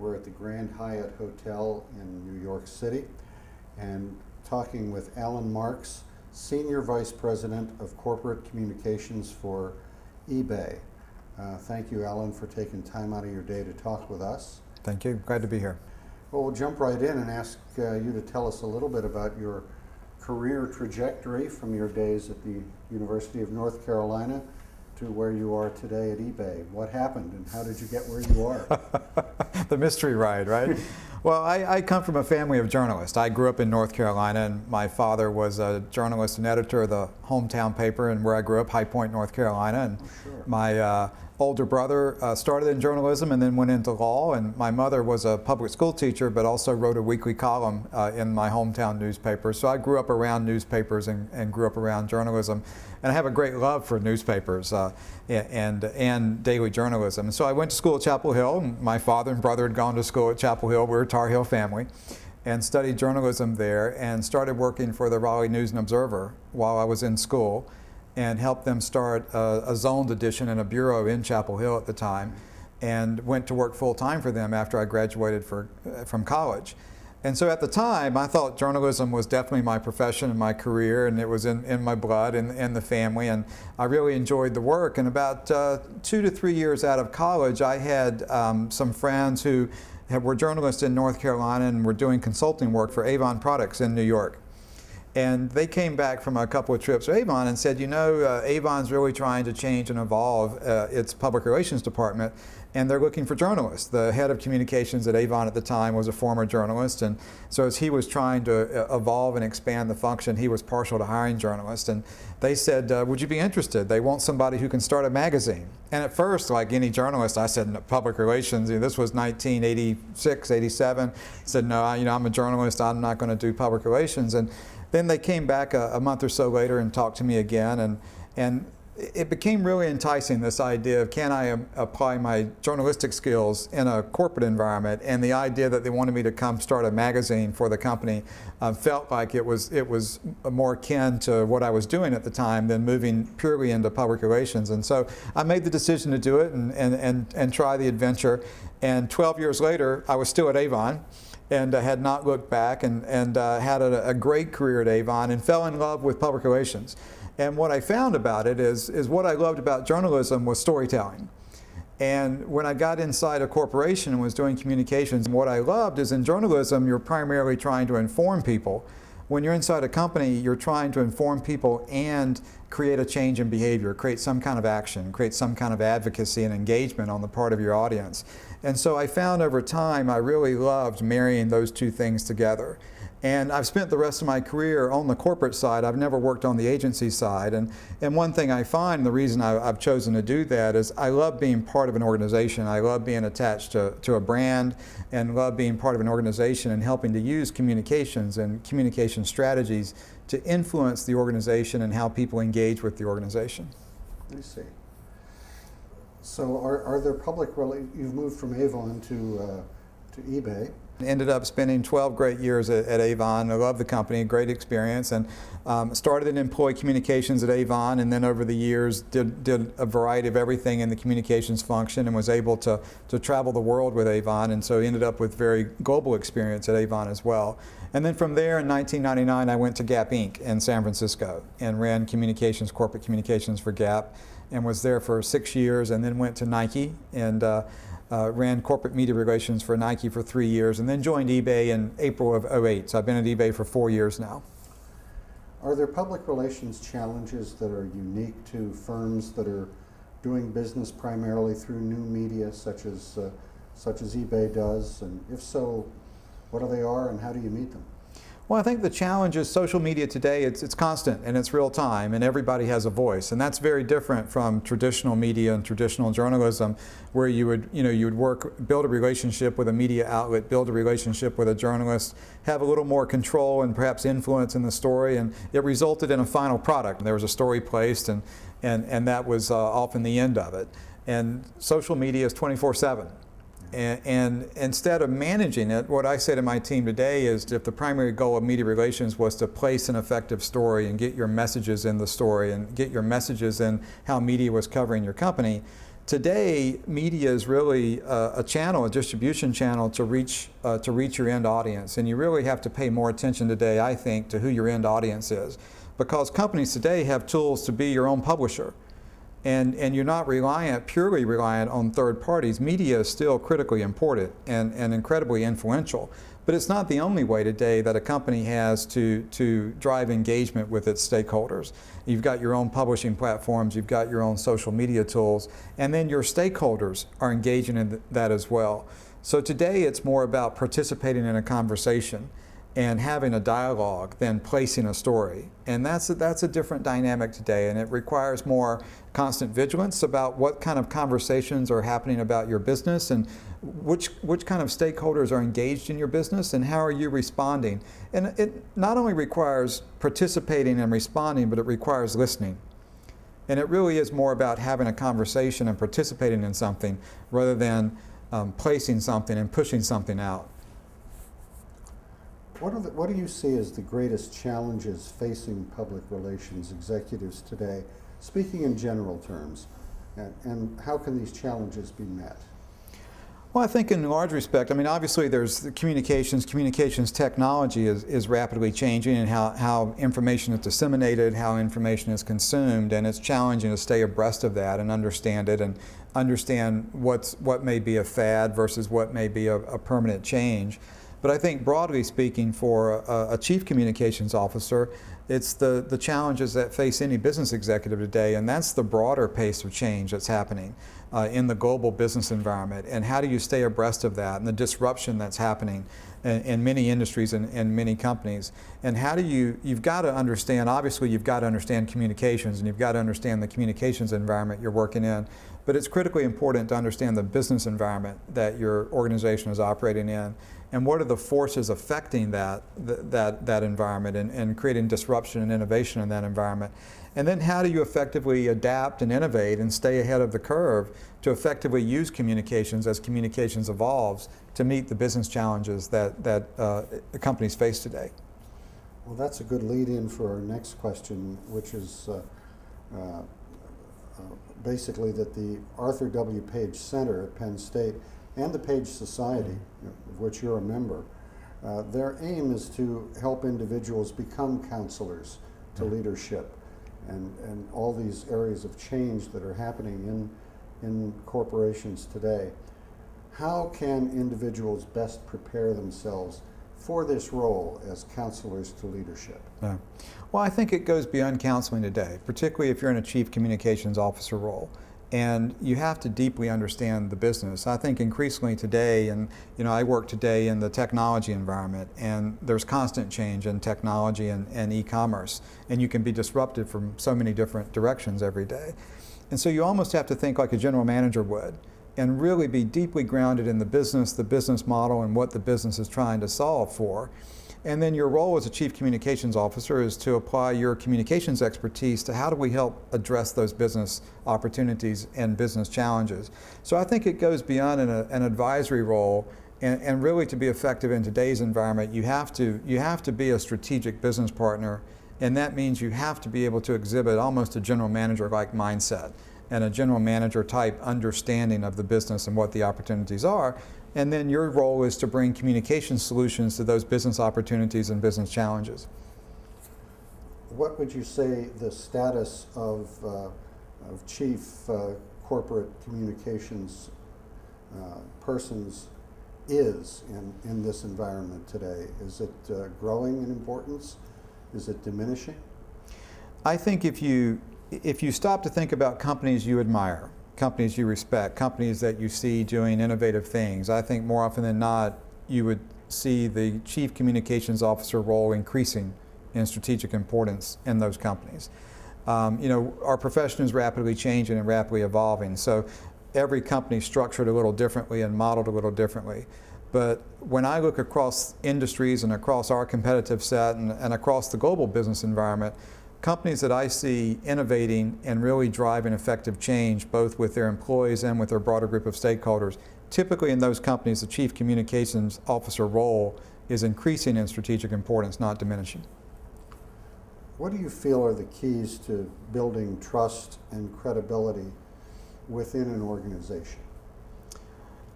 We're at the Grand Hyatt Hotel in New York City and talking with Alan Marks, Senior Vice President of Corporate Communications for eBay. Thank you, Alan, for taking time out of your day to talk with us. Thank you. Glad to be here. Well, we'll jump right in and ask you to tell us a little bit about your career trajectory from your days at the University of North Carolina to where you are today at eBay. What happened and how did you get where you are? The mystery ride, right? Well, I come from a family of journalists. I grew up in North Carolina, and my father was a journalist and editor of the hometown paper, and where I grew up, High Point, North Carolina. And Sure. my older brother started in journalism and then went into law, and my mother was a public school teacher but also wrote a weekly column in my hometown newspaper. So I grew up around newspapers and grew up around journalism, and I have a great love for newspapers and daily journalism. And so I went to school at Chapel Hill, and my father and brother had gone to school at Chapel Hill. We were a Tar Heel family, and studied journalism there and started working for the Raleigh News and Observer while I was in school, and helped them start a zoned edition and a bureau in Chapel Hill at the time, and went to work full-time for them after I graduated from college. And so at the time, I thought journalism was definitely my profession and my career, and it was in my blood and in the family, and I really enjoyed the work. And about 2 to 3 years out of college, I had some friends who were journalists in North Carolina and were doing consulting work for Avon Products in New York. And they came back from a couple of trips to Avon and said, you know, Avon's really trying to change and evolve its public relations department, and they're looking for journalists. The head of communications at Avon at the time was a former journalist, and so as he was trying to evolve and expand the function, he was partial to hiring journalists. And they said, would you be interested? They want somebody who can start a magazine. And at first, like any journalist, I said, no, public relations. You know, this was 1986, 87. I said, no, I'm a journalist. I'm not going to do public relations. And then they came back a month or so later and talked to me again, and it became really enticing, this idea of can I apply my journalistic skills in a corporate environment, and the idea that they wanted me to come start a magazine for the company felt like it was more akin to what I was doing at the time than moving purely into public relations. And so I made the decision to do it and try the adventure, and 12 years later I was still at Avon, and had not looked back, and had a great career at Avon, and fell in love with public relations. And what I found about it is what I loved about journalism was storytelling. And when I got inside a corporation and was doing communications, what I loved is in journalism, you're primarily trying to inform people. When you're inside a company, you're trying to inform people and create a change in behavior, create some kind of action, create some kind of advocacy and engagement on the part of your audience. And so I found over time I really loved marrying those two things together. And I've spent the rest of my career on the corporate side. I've never worked on the agency side. And one thing I find, the reason I've chosen to do that is I love being part of an organization. I love being attached to a brand, and love being part of an organization and helping to use communications and communication strategies to influence the organization and how people engage with the organization. I see. So are there you've moved from Avon to eBay. Ended up spending 12 great years at Avon. I love the company, great experience, and started in employee communications at Avon, and then over the years did a variety of everything in the communications function, and was able to travel the world with Avon, and so ended up with very global experience at Avon as well. And then from there in 1999 I went to Gap Inc. in San Francisco and ran corporate communications for Gap, and was there for 6 years, and then went to Nike and ran corporate media relations for Nike for 3 years, and then joined eBay in April of '08. So I've been at eBay for 4 years now. Are there public relations challenges that are unique to firms that are doing business primarily through new media, such as eBay does? And if so, what they are and how do you meet them? Well, I think the challenge is social media today, it's constant and it's real time, and everybody has a voice, and that's very different from traditional media and traditional journalism, where you would build a relationship with a media outlet, build a relationship with a journalist, have a little more control and perhaps influence in the story, and it resulted in a final product. There was a story placed, and that was often the end of it. And social media is 24/7. And instead of managing it, what I say to my team today is, if the primary goal of media relations was to place an effective story and get your messages in the story and get your messages in how media was covering your company, Today, media is really a channel, a distribution channel to reach your end audience, and you really have to pay more attention today, I think, to who your end audience is, because companies today have tools to be your own publisher, and you're not purely reliant on third parties. Media is still critically important and incredibly influential, but it's not the only way today that a company has to drive engagement with its stakeholders. You've got your own publishing platforms, you've got your own social media tools, and then your stakeholders are engaging in that as well. So today it's more about participating in a conversation and having a dialogue than placing a story. And that's a different dynamic today, and it requires more constant vigilance about what kind of conversations are happening about your business and which kind of stakeholders are engaged in your business and how are you responding. And it not only requires participating and responding, but it requires listening. And it really is more about having a conversation and participating in something rather than placing something and pushing something out. What do you see as the greatest challenges facing public relations executives today, speaking in general terms, and how can these challenges be met? Well, I think in large respect, I mean, obviously there's the communications technology is rapidly changing, and how information is disseminated, how information is consumed, and it's challenging to stay abreast of that and understand it and understand what may be a fad versus what may be a permanent change. But I think broadly speaking, for a chief communications officer, it's the challenges that face any business executive today, and that's the broader pace of change that's happening in the global business environment. And how do you stay abreast of that and the disruption that's happening in many industries and many companies? And how do you've got to understand, obviously you've got to understand communications, and you've got to understand the communications environment you're working in. But it's critically important to understand the business environment that your organization is operating in, and what are the forces affecting that environment and creating disruption and innovation in that environment. And then how do you effectively adapt and innovate and stay ahead of the curve to effectively use communications as communications evolves to meet the business challenges that the companies face today. Well, that's a good lead-in for our next question, which is basically that the Arthur W. Page Center at Penn State and the Page Society, of which you're a member, their aim is to help individuals become counselors to leadership and all these areas of change that are happening in corporations today. How can individuals best prepare themselves for this role as counselors to leadership? Yeah. Well, I think it goes beyond counseling today, particularly if you're in a chief communications officer role. And you have to deeply understand the business. I think increasingly today, and I work today in the technology environment, and there's constant change in technology and e-commerce, and you can be disrupted from so many different directions every day. And so you almost have to think like a general manager would, and really be deeply grounded in the business model, and what the business is trying to solve for. And then your role as a chief communications officer is to apply your communications expertise to how do we help address those business opportunities and business challenges. So I think it goes beyond an advisory role, and really to be effective in today's environment, you have to be a strategic business partner, and that means you have to be able to exhibit almost a general manager-like mindset and a general manager type understanding of the business and what the opportunities are. And then your role is to bring communication solutions to those business opportunities and business challenges. What would you say the status of chief corporate communications persons is in this environment today? Is it growing in importance? Is it diminishing? I think if you stop to think about companies you admire, companies you respect, companies that you see doing innovative things, I think more often than not you would see the chief communications officer role increasing in strategic importance in those companies. Our profession is rapidly changing and rapidly evolving, so every company is structured a little differently and modeled a little differently. But when I look across industries and across our competitive set and across the global business environment, companies that I see innovating and really driving effective change both with their employees and with their broader group of stakeholders, typically in those companies the chief communications officer role is increasing in strategic importance, not diminishing. What do you feel are the keys to building trust and credibility within an organization?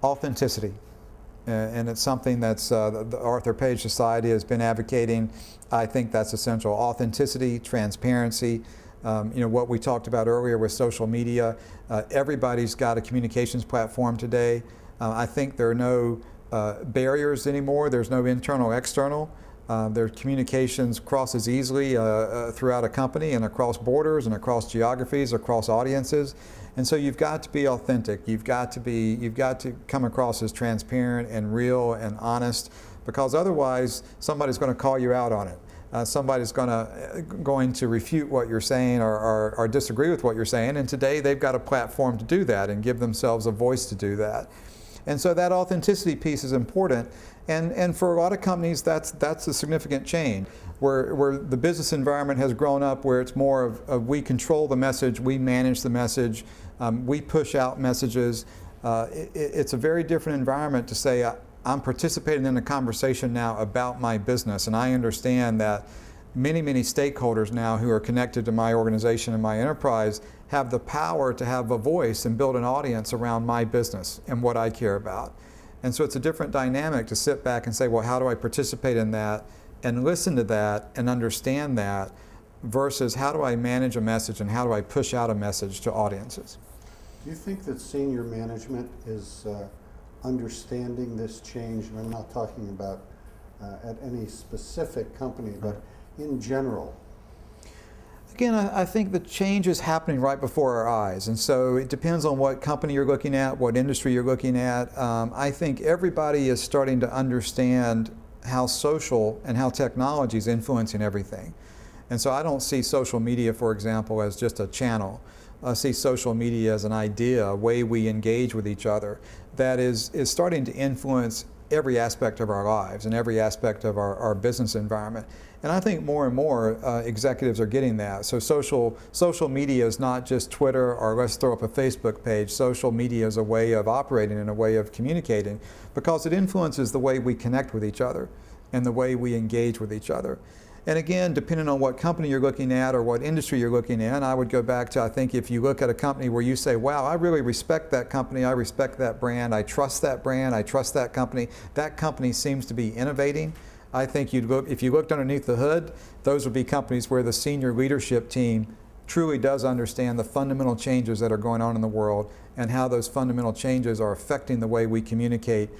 Authenticity. And it's something that's the Arthur Page Society has been advocating. I think that's essential. Authenticity, transparency, what we talked about earlier with social media. Everybody's got a communications platform today. I think there are no barriers anymore. There's no internal, external. Their communications crosses easily throughout a company and across borders and across geographies, across audiences. And so you've got to be authentic. You've got to come across as transparent and real and honest, because otherwise somebody's going to call you out on it. Somebody's going to refute what you're saying or disagree with what you're saying. And today they've got a platform to do that and give themselves a voice to do that. And so that authenticity piece is important. And for a lot of companies, that's a significant change, where the business environment has grown up, where it's more of we control the message, we manage the message, we push out messages. It's a very different environment to say, I'm participating in a conversation now about my business, and I understand that many stakeholders now who are connected to my organization and my enterprise have the power to have a voice and build an audience around my business and what I care about. And so it's a different dynamic to sit back and say, well, how do I participate in that and listen to that and understand that, versus how do I manage a message and how do I push out a message to audiences? Do you think that senior management is understanding this change? And I'm not talking about at any specific company, but in general. Again, I think the change is happening right before our eyes, and so it depends on what company you're looking at, what industry you're looking at. I think everybody is starting to understand how social and how technology is influencing everything. And so I don't see social media, for example, as just a channel. I see social media as an idea, a way we engage with each other that is starting to influence every aspect of our lives and every aspect of our business environment. And I think more and more executives are getting that. So social media is not just Twitter or let's throw up a Facebook page. Social media is a way of operating and a way of communicating, because it influences the way we connect with each other and the way we engage with each other. And again, depending on what company you're looking at or what industry you're looking in, I would go back to, I think if you look at a company where you say, wow, I really respect that company, I respect that brand, I trust that brand, I trust that company seems to be innovating. I think if you looked underneath the hood, those would be companies where the senior leadership team truly does understand the fundamental changes that are going on in the world and how those fundamental changes are affecting the way we communicate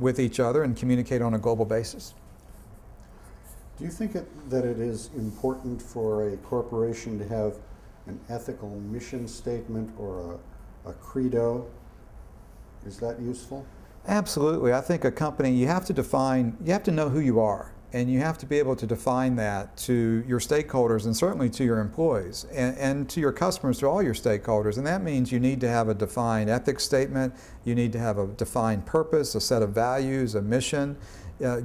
with each other and communicate on a global basis. Do you think that it is important for a corporation to have an ethical mission statement or a credo? Is that useful? Absolutely. I think a company, you have to know who you are, and you have to be able to define that to your stakeholders and certainly to your employees and to your customers, to all your stakeholders. And that means you need to have a defined ethics statement, you need to have a defined purpose, a set of values, a mission.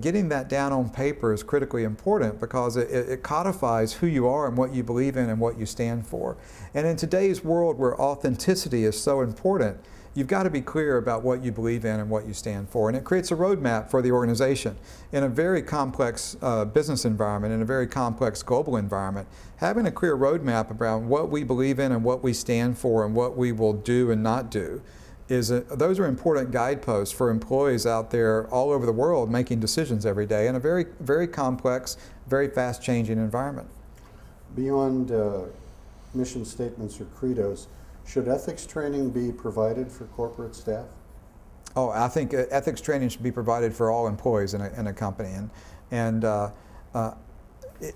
Getting that down on paper is critically important, because it codifies who you are and what you believe in and what you stand for. And in today's world where authenticity is so important, you've got to be clear about what you believe in and what you stand for. And it creates a roadmap for the organization. In a very complex business environment, in a very complex global environment, having a clear roadmap around what we believe in and what we stand for and what we will do and not do, those are important guideposts for employees out there all over the world making decisions every day in a very, very complex, very fast-changing environment. Beyond mission statements or credos, should ethics training be provided for corporate staff? Oh, I think ethics training should be provided for all employees in a company, and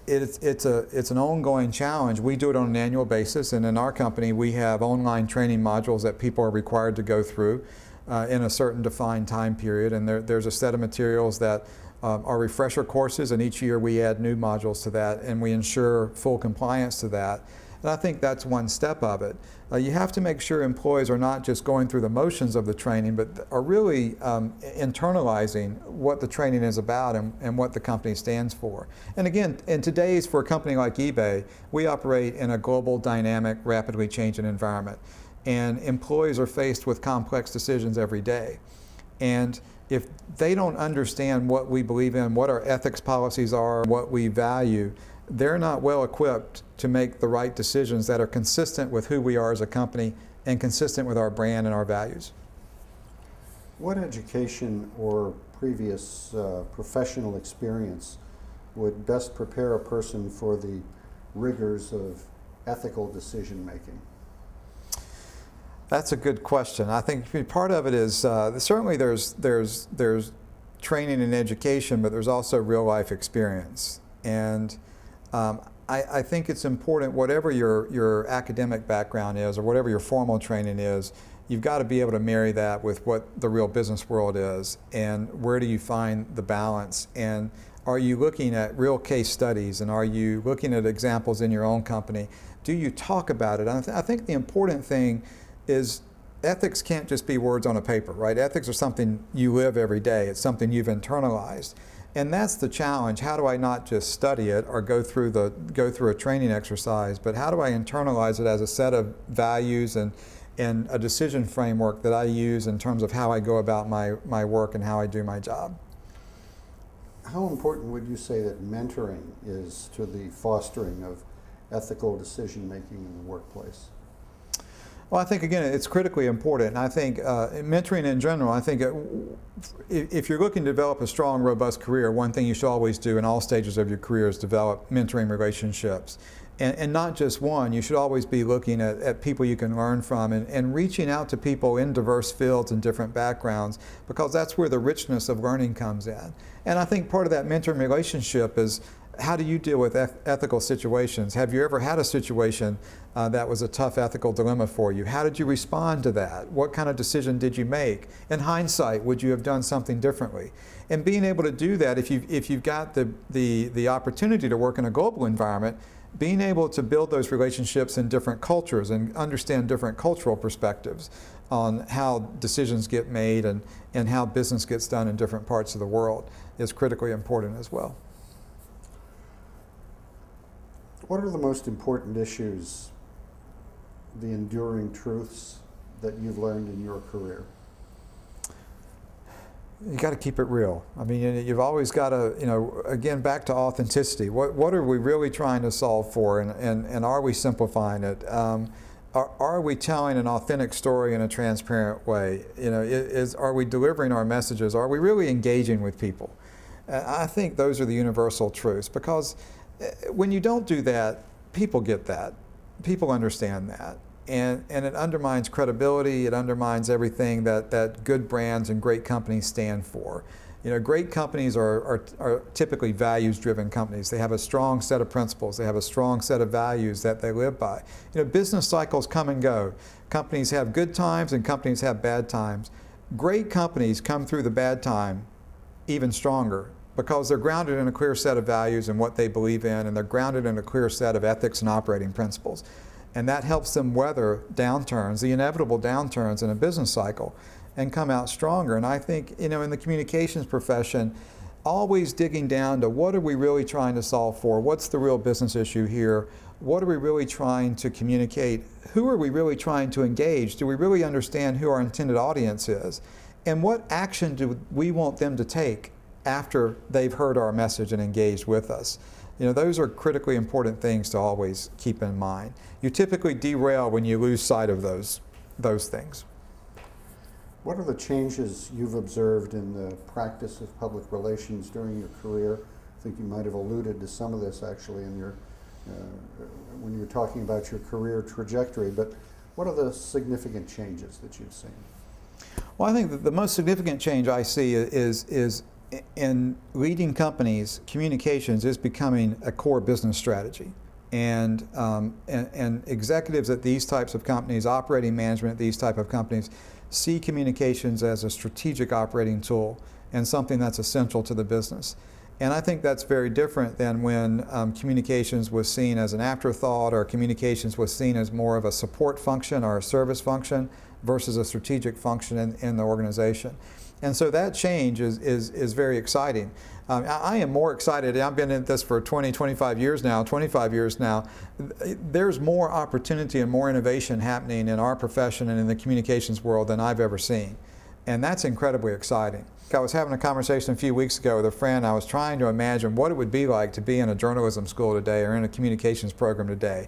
it's an ongoing challenge. We do it on an annual basis, and in our company we have online training modules that people are required to go through in a certain defined time period, and there's a set of materials that are refresher courses, and each year we add new modules to that, and we ensure full compliance to that. And I think that's one step of it. You have to make sure employees are not just going through the motions of the training, but are really internalizing what the training is about and what the company stands for. And again, for a company like eBay, we operate in a global, dynamic, rapidly changing environment. And employees are faced with complex decisions every day. And if they don't understand what we believe in, what our ethics policies are, what we value, they're not well equipped to make the right decisions that are consistent with who we are as a company and consistent with our brand and our values. What education or previous professional experience would best prepare a person for the rigors of ethical decision making? That's a good question. I think part of it is certainly there's training and education, but there's also real life experience. And I think it's important, whatever your academic background is or whatever your formal training is, you've got to be able to marry that with what the real business world is, and where do you find the balance, and are you looking at real case studies, and are you looking at examples in your own company? Do you talk about it? I think the important thing is ethics can't just be words on a paper, right? Ethics are something you live every day. It's something you've internalized. And that's the challenge. How do I not just study it or go through a training exercise, but how do I internalize it as a set of values and a decision framework that I use in terms of how I go about my work and how I do my job? How important would you say that mentoring is to the fostering of ethical decision making in the workplace? Well, I think, again, it's critically important. And I think mentoring in general, I think if you're looking to develop a strong, robust career, one thing you should always do in all stages of your career is develop mentoring relationships. And not just one, you should always be looking at people you can learn from and reaching out to people in diverse fields and different backgrounds, because that's where the richness of learning comes in. And I think part of that mentoring relationship is, how do you deal with ethical situations? Have you ever had a situation that was a tough ethical dilemma for you? How did you respond to that? What kind of decision did you make? In hindsight, would you have done something differently? And being able to do that, if you've got the opportunity to work in a global environment, being able to build those relationships in different cultures and understand different cultural perspectives on how decisions get made and how business gets done in different parts of the world is critically important as well. What are the most important issues, the enduring truths that you've learned in your career? You got to keep it real. I mean, you've always got to, again, back to authenticity. What are we really trying to solve for, and are we simplifying it? Are we telling an authentic story in a transparent way? Are we delivering our messages? Are we really engaging with people? I think those are the universal truths, because when you don't do that, people get that. People understand that. And it undermines credibility. It undermines everything that good brands and great companies stand for. Great companies are typically values-driven companies. They have a strong set of principles. They have a strong set of values that they live by. Business cycles come and go. Companies have good times and companies have bad times. Great companies come through the bad time even stronger, because they're grounded in a clear set of values and what they believe in, and they're grounded in a clear set of ethics and operating principles. And that helps them weather downturns, the inevitable downturns in a business cycle, and come out stronger. And I think, in the communications profession, always digging down to what are we really trying to solve for? What's the real business issue here? What are we really trying to communicate? Who are we really trying to engage? Do we really understand who our intended audience is? And what action do we want them to take after they've heard our message and engaged with us? Those are critically important things to always keep in mind. You typically derail when you lose sight of those things. What are the changes you've observed in the practice of public relations during your career? I think you might have alluded to some of this actually in your when you were talking about your career trajectory, but what are the significant changes that you've seen? Well, I think that the most significant change I see is in leading companies, communications is becoming a core business strategy. And executives at these types of companies, operating management at these type of companies, see communications as a strategic operating tool and something that's essential to the business. And I think that's very different than when communications was seen as an afterthought, or communications was seen as more of a support function or a service function versus a strategic function in the organization. And so that change is very exciting. I am more excited. I've been in this for 25 years now. There's more opportunity and more innovation happening in our profession and in the communications world than I've ever seen. And that's incredibly exciting. I was having a conversation a few weeks ago with a friend. I was trying to imagine what it would be like to be in a journalism school today or in a communications program today.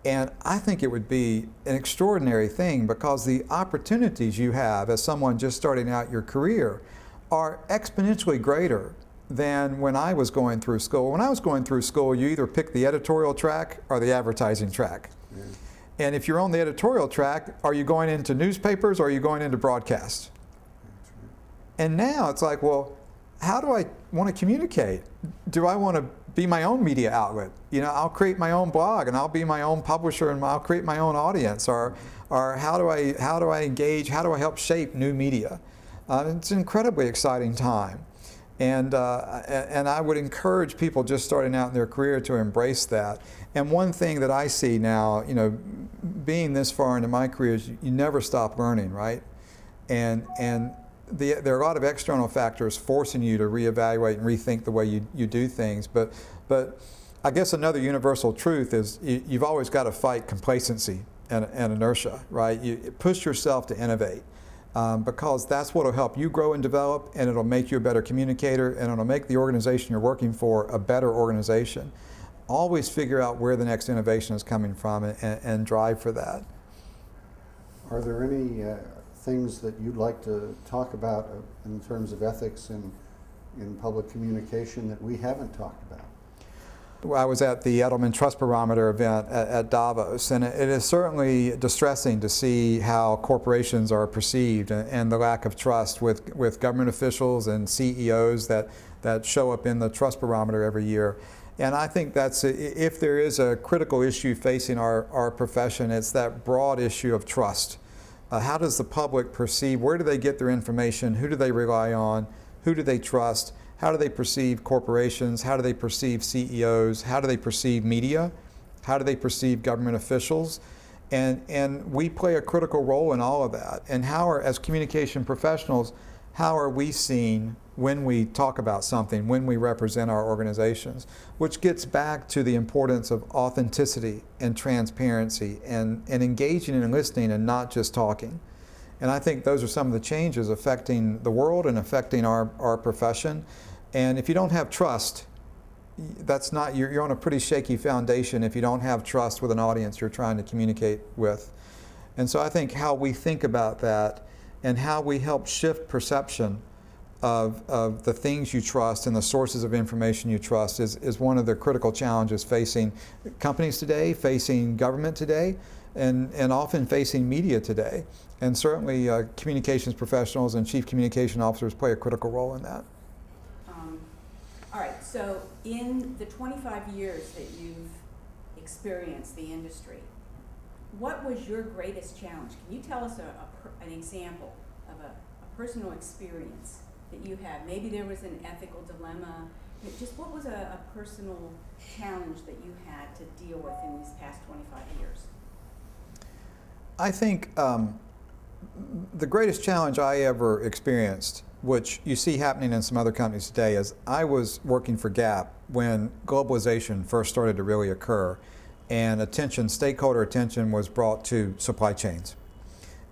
And I think it would be an extraordinary thing, because the opportunities you have as someone just starting out your career are exponentially greater than when I was going through school. When I was going through school, you either pick the editorial track or the advertising track. Yeah. And if you're on the editorial track, are you going into newspapers or are you going into broadcast? Right. And now it's like, well, how do I want to communicate? Do I want to be my own media outlet? You know, I'll create my own blog and I'll be my own publisher and I'll create my own audience. Or how do I engage? How do I help shape new media? It's an incredibly exciting time. And I would encourage people just starting out in their career to embrace that. And one thing that I see now, you know, being this far into my career, is you never stop learning, right? And there are a lot of external factors forcing you to reevaluate and rethink the way you do things. But I guess another universal truth is you've always got to fight complacency and inertia, right? You push yourself to innovate. Because that's what will help you grow and develop, and it'll make you a better communicator, and it'll make the organization you're working for a better organization. Always figure out where the next innovation is coming from and drive for that. Are there any things that you'd like to talk about in terms of ethics in public communication that we haven't talked about? I was at the Edelman Trust Barometer event at Davos, and it is certainly distressing to see how corporations are perceived and the lack of trust with government officials and CEOs that show up in the Trust Barometer every year. And I think that's, if there is a critical issue facing our profession, it's that broad issue of trust. How does the public perceive? Where do they get their information? Who do they rely on? Who do they trust? How do they perceive corporations? How do they perceive CEOs? How do they perceive media? How do they perceive government officials? And we play a critical role in all of that. And as communication professionals, how are we seen when we talk about something, when we represent our organizations? Which gets back to the importance of authenticity and transparency and engaging and listening and not just talking. And I think those are some of the changes affecting the world and affecting our profession. And if you don't have trust, you're on a pretty shaky foundation if you don't have trust with an audience you're trying to communicate with. And so I think how we think about that and how we help shift perception of the things you trust and the sources of information you trust is one of the critical challenges facing companies today, facing government today, and often facing media today. And certainly communications professionals and chief communication officers play a critical role in that. All right, so in the 25 years that you've experienced the industry, what was your greatest challenge? Can you tell us an example of a personal experience that you had? Maybe there was an ethical dilemma. Just what was a personal challenge that you had to deal with in these past 25 years? I think the greatest challenge I ever experienced, which you see happening in some other companies today, is I was working for Gap when globalization first started to really occur, and stakeholder attention was brought to supply chains.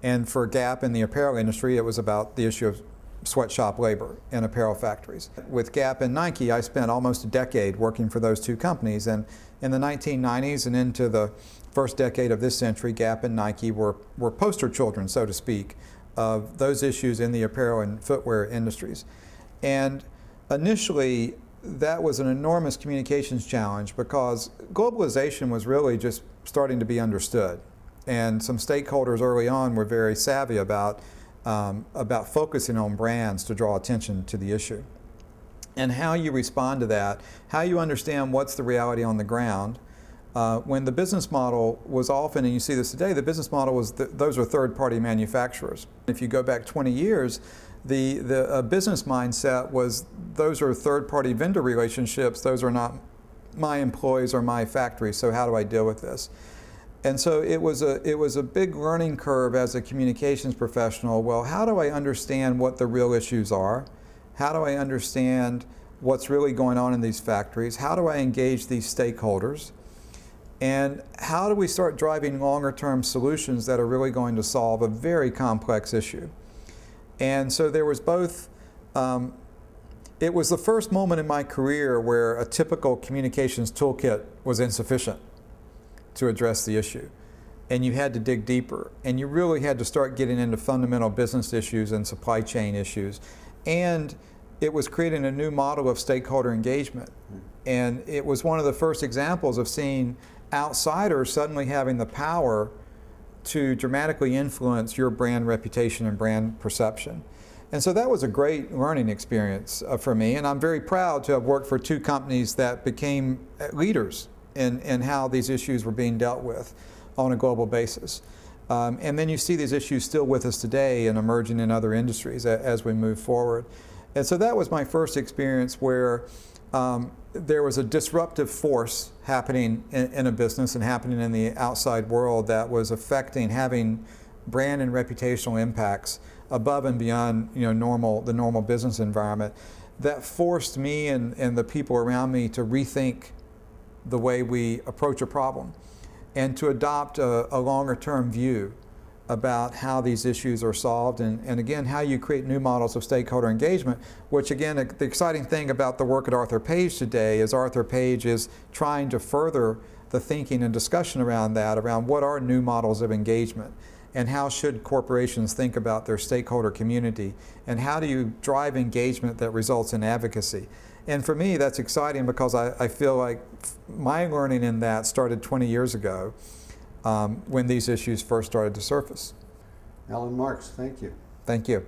And for Gap in the apparel industry, it was about the issue of sweatshop labor in apparel factories. With Gap and Nike, I spent almost a decade working for those two companies, and in the 1990s and into the first decade of this century, Gap and Nike were poster children, so to speak, of those issues in the apparel and footwear industries. And initially, that was an enormous communications challenge because globalization was really just starting to be understood. And some stakeholders early on were very savvy about focusing on brands to draw attention to the issue. And how you respond to that, how you understand what's the reality on the ground. When the business model was often, and you see this today, the business model was those are third-party manufacturers. If you go back 20 years, the business mindset was those are third-party vendor relationships. Those are not my employees or my factory. So how do I deal with this? And so it was a big learning curve as a communications professional. Well, how do I understand what the real issues are? How do I understand what's really going on in these factories? How do I engage these stakeholders? And how do we start driving longer term solutions that are really going to solve a very complex issue? And so there was both, it was the first moment in my career where a typical communications toolkit was insufficient. to address the issue. And you had to dig deeper. And you really had to start getting into fundamental business issues and supply chain issues. And it was creating a new model of stakeholder engagement. And it was one of the first examples of seeing outsiders suddenly having the power to dramatically influence your brand reputation and brand perception. And so that was a great learning experience for me, and I'm very proud to have worked for 2 companies that became leaders in how these issues were being dealt with on a global basis. And then you see these issues still with us today and emerging in other industries as we move forward. And so that was my first experience where there was a disruptive force happening in a business and happening in the outside world that was affecting, having brand and reputational impacts above and beyond the normal business environment. That forced me and the people around me to rethink the way we approach a problem and to adopt a longer term view about how these issues are solved and again, how you create new models of stakeholder engagement, which again, the exciting thing about the work at Arthur Page today is Arthur Page is trying to further the thinking and discussion around that, around what are new models of engagement and how should corporations think about their stakeholder community and how do you drive engagement that results in advocacy. And for me, that's exciting because I feel like my learning in that started 20 years ago. When these issues first started to surface. Alan Marks, thank you. Thank you.